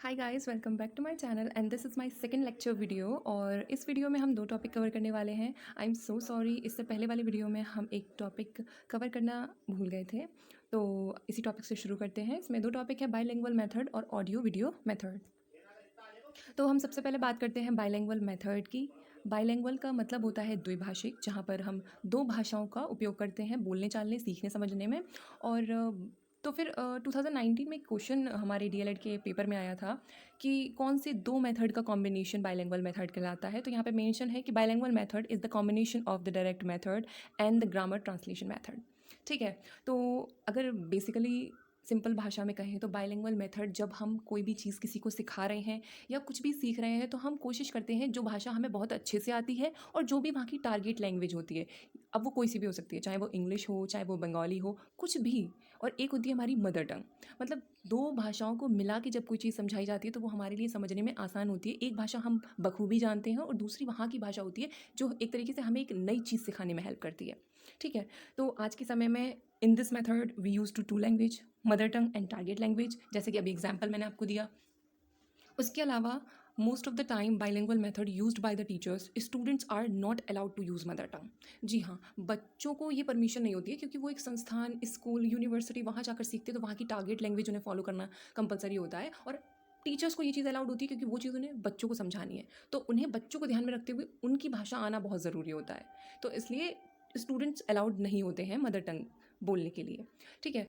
Hi guys, welcome back to my channel and this is my second lecture video. और इस video में हम दो टॉपिक कवर करने वाले हैं। आई एम सो सॉरी, इससे पहले वाली वीडियो में हम एक टॉपिक कवर करना भूल गए थे, तो इसी टॉपिक से शुरू करते हैं। इसमें दो टॉपिक है, बाइलिंगुअल मेथड और ऑडियो वीडियो मेथड। तो हम सबसे पहले बात करते हैं बाइलिंगुअल मेथड की। बाइलिंगुअल का मतलब होता है द्विभाषिक, जहाँ पर हम दो भाषाओं का उपयोग करते हैं बोलने चालने सीखने समझने में। और तो फिर 2019 में एक क्वेश्चन हमारे डीएलएड के पेपर में आया था कि कौन से दो मेथड का कॉम्बिनेशन बाइलिंगुअल मेथड कहलाता है। तो यहाँ पे मेंशन है कि bilingual method is the combination of the direct method and the grammar translation method. ठीक है, तो अगर बेसिकली सिंपल भाषा में कहें तो बाइलिंगुअल मेथड, जब हम कोई भी चीज़ किसी को सिखा रहे हैं या कुछ भी सीख रहे हैं, तो हम कोशिश करते हैं जो भाषा हमें बहुत अच्छे से आती है और जो भी वहाँ की टारगेट लैंग्वेज होती है, अब वो कोई सी भी हो सकती है, चाहे वो इंग्लिश हो चाहे वो बंगाली हो, कुछ भी। और एक होती है हमारी मदर टंग, मतलब दो भाषाओं को मिला के जब कोई चीज़ समझाई जाती है तो वो हमारे लिए समझने में आसान होती है। एक भाषा हम बखूबी जानते हैं और दूसरी वहाँ की भाषा होती है जो एक तरीके से हमें एक नई चीज़ सिखाने में हेल्प करती है। ठीक है, तो आज के समय में in this method we use two two language, mother tongue and target language, जैसे कि अभी एग्जाम्पल मैंने आपको दिया। उसके अलावा most of the time bilingual method used by the teachers, students are not allowed to use mother tongue. जी हाँ, बच्चों को ये परमिशन नहीं होती है, क्योंकि वो एक संस्थान, स्कूल, यूनिवर्सिटी वहाँ जाकर सीखते हैं, तो वहाँ की टारगेट लैंग्वेज उन्हें फॉलो करना कंपलसरी होता है। और टीचर्स को ये चीज़ अलाउड होती है क्योंकि वो चीज़ उन्हें बच्चों को समझानी है, तो उन्हें बच्चों को ध्यान में रखते हुए उनकी भाषा आना बहुत ज़रूरी होता है। तो इसलिए स्टूडेंट्स अलाउड नहीं होते हैं मदर टंग बोलने के लिए। ठीक है,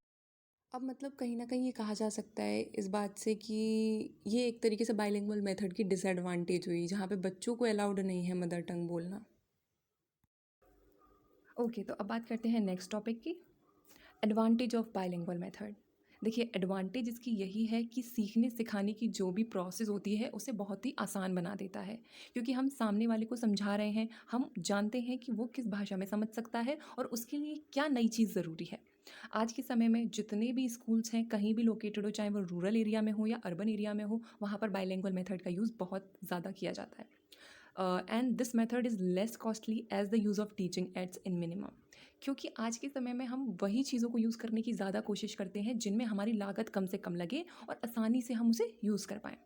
अब मतलब कहीं न कहीं ये कहा जा सकता है इस बात से कि ये एक तरीके से बाइलिंगुअल मेथड की डिसएडवांटेज हुई, जहाँ पे बच्चों को अलाउड नहीं है मदर टंग बोलना। ओके, तो अब बात करते हैं नेक्स्ट टॉपिक की, एडवांटेज ऑफ बाइलिंगुअल मेथड। देखिए, एडवांटेज इसकी यही है कि सीखने सिखाने की जो भी प्रोसेस होती है उसे बहुत ही आसान बना देता है, क्योंकि हम सामने वाले को समझा रहे हैं, हम जानते हैं कि वो किस भाषा में समझ सकता है और उसके लिए क्या नई चीज़ ज़रूरी है। आज के समय में जितने भी स्कूल्स हैं, कहीं भी लोकेटेड हो, चाहे वो रूरल एरिया में हो या अर्बन एरिया में हो, वहाँ पर बाइलिंगुअल मेथड का यूज़ बहुत ज़्यादा किया जाता है। And this method is less costly as the use of teaching aids in minimum, क्योंकि आज के समय में हम वही चीज़ों को यूज़ करने की ज़्यादा कोशिश करते हैं जिनमें हमारी लागत कम से कम लगे और आसानी से हम उसे यूज़ कर पाएँ।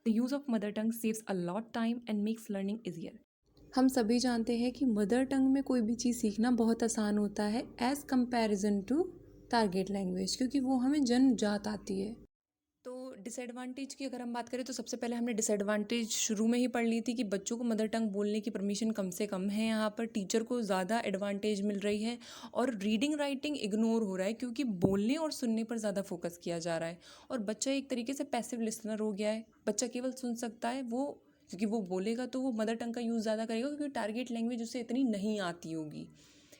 The use of mother tongue saves a lot time and makes learning easier. हम सभी जानते हैं कि मदर टंग में कोई भी चीज़ सीखना बहुत आसान होता है as comparison to target language, क्योंकि वो हमें जन्मजात आती है। तो डिसएडवांटेज की अगर हम बात करें तो सबसे पहले हमने डिसएडवांटेज शुरू में ही पढ़ ली थी कि बच्चों को मदर टंग बोलने की परमिशन कम से कम है, यहाँ पर टीचर को ज़्यादा एडवांटेज मिल रही है और रीडिंग राइटिंग इग्नोर हो रहा है, क्योंकि बोलने और सुनने पर ज़्यादा फोकस किया जा रहा है और बच्चा एक तरीके से पैसिव लिसनर हो गया है। बच्चा केवल सुन सकता है, वो क्योंकि वो बोलेगा तो वो मदर टंग का यूज़ ज़्यादा करेगा, क्योंकि टारगेट लैंग्वेज उसे इतनी नहीं आती होगी।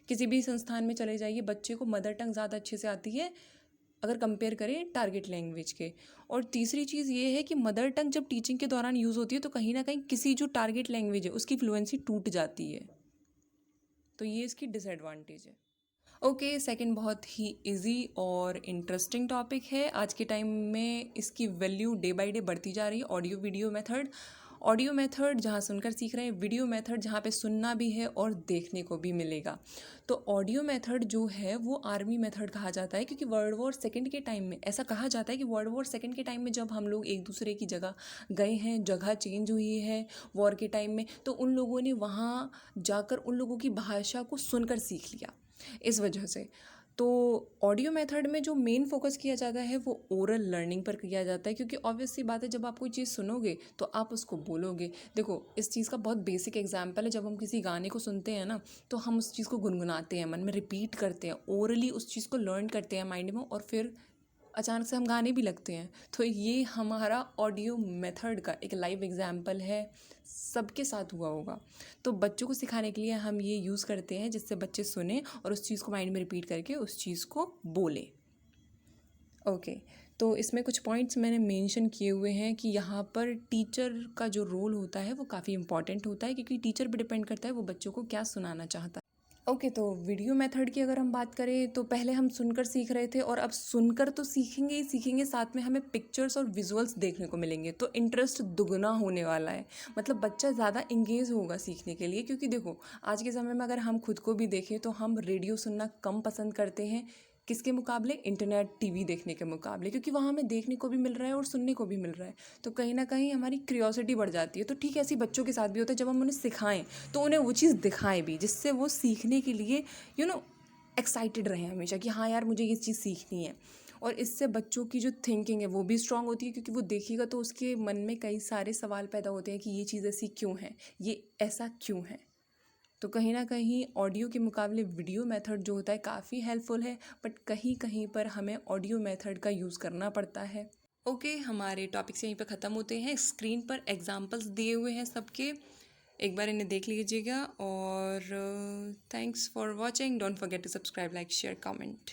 किसी भी संस्थान में चले जाइए, बच्चे को मदर टंग ज़्यादा अच्छे से आती है अगर कंपेयर करें टारगेट लैंग्वेज के। और तीसरी चीज़ ये है कि मदर टंग जब टीचिंग के दौरान यूज़ होती है तो कहीं ना कहीं किसी जो टारगेट लैंग्वेज है उसकी फ्लुएंसी टूट जाती है, तो ये इसकी डिसएडवांटेज है। ओके, सेकंड बहुत ही इजी और इंटरेस्टिंग टॉपिक है। आज के टाइम में इसकी वैल्यू डे बाय डे बढ़ती जा रही है, audio video method. Audio method जहाँ सुनकर सीख रहे हैं, वीडियो मेथड जहाँ पे सुनना भी है और देखने को भी मिलेगा। तो ऑडियो मेथड जो है वो आर्मी मेथड कहा जाता है, क्योंकि वर्ल्ड वॉर सेकंड के टाइम में ऐसा कहा जाता है कि वर्ल्ड वॉर सेकंड के टाइम में जब हम लोग एक दूसरे की जगह गए हैं, जगह चेंज हुई है वॉर के टाइम में, तो उन लोगों ने वहाँ जाकर उन लोगों की भाषा को सुनकर सीख लिया इस वजह से। तो ऑडियो मेथड में जो मेन फोकस किया जाता है वो ओरल लर्निंग पर किया जाता है, क्योंकि ऑब्वियस सी बात है, जब आप कोई चीज़ सुनोगे तो आप उसको बोलोगे। देखो, इस चीज़ का बहुत बेसिक एग्जांपल है, जब हम किसी गाने को सुनते हैं ना तो हम उस चीज़ को गुनगुनाते हैं, मन में रिपीट करते हैं, ओरली उस चीज़ को लर्न करते हैं माइंड में, और फिर अचानक से हम गाने भी लगते हैं। तो ये हमारा ऑडियो मेथड का एक लाइव एग्जाम्पल है, सबके साथ हुआ होगा। तो बच्चों को सिखाने के लिए हम ये यूज़ करते हैं जिससे बच्चे सुने और उस चीज़ को माइंड में रिपीट करके उस चीज़ को बोलें। ओके, तो इसमें कुछ पॉइंट्स मैंने मेंशन किए हुए हैं कि यहाँ पर टीचर का जो रोल होता है वो काफ़ी इंपॉर्टेंट होता है, क्योंकि टीचर पर डिपेंड करता है वो बच्चों को क्या सुनाना चाहता है। ओके, तो वीडियो मेथड की अगर हम बात करें तो पहले हम सुनकर सीख रहे थे और अब सुनकर तो सीखेंगे ही सीखेंगे, साथ में हमें पिक्चर्स और विजुअल्स देखने को मिलेंगे, तो इंटरेस्ट दुगना होने वाला है। मतलब बच्चा ज़्यादा इंगेज होगा सीखने के लिए, क्योंकि देखो आज के समय में अगर हम खुद को भी देखें तो हम रेडियो सुनना कम पसंद करते हैं, किसके मुकाबले? इंटरनेट, टीवी देखने के मुकाबले, क्योंकि वहाँ हमें देखने को भी मिल रहा है और सुनने को भी मिल रहा है। तो कहीं ना कहीं हमारी क्यूरियोसिटी बढ़ जाती है। तो ठीक है, ऐसे बच्चों के साथ भी होता है, जब हम उन्हें सिखाएं तो उन्हें वो चीज़ दिखाएं भी, जिससे वो सीखने के लिए एक्साइटेड रहें हमेशा कि हाँ यार मुझे ये चीज़ सीखनी है। और इससे बच्चों की जो थिंकिंग है वो भी स्ट्रांग होती है, क्योंकि वो देखेगा तो उसके मन में कई सारे सवाल पैदा होते हैं कि ये चीज़ ऐसी क्यों है, ये ऐसा क्यों है। तो कहीं ना कहीं ऑडियो के मुकाबले वीडियो मेथड जो होता है काफ़ी हेल्पफुल है, बट कहीं कहीं पर हमें ऑडियो मेथड का यूज़ करना पड़ता है। ओके, हमारे टॉपिक्स यहीं पर ख़त्म होते हैं। स्क्रीन पर एग्जांपल्स दिए हुए हैं सबके, एक बार इन्हें देख लीजिएगा। और thanks for watching. Don't forget to subscribe, like, share, comment.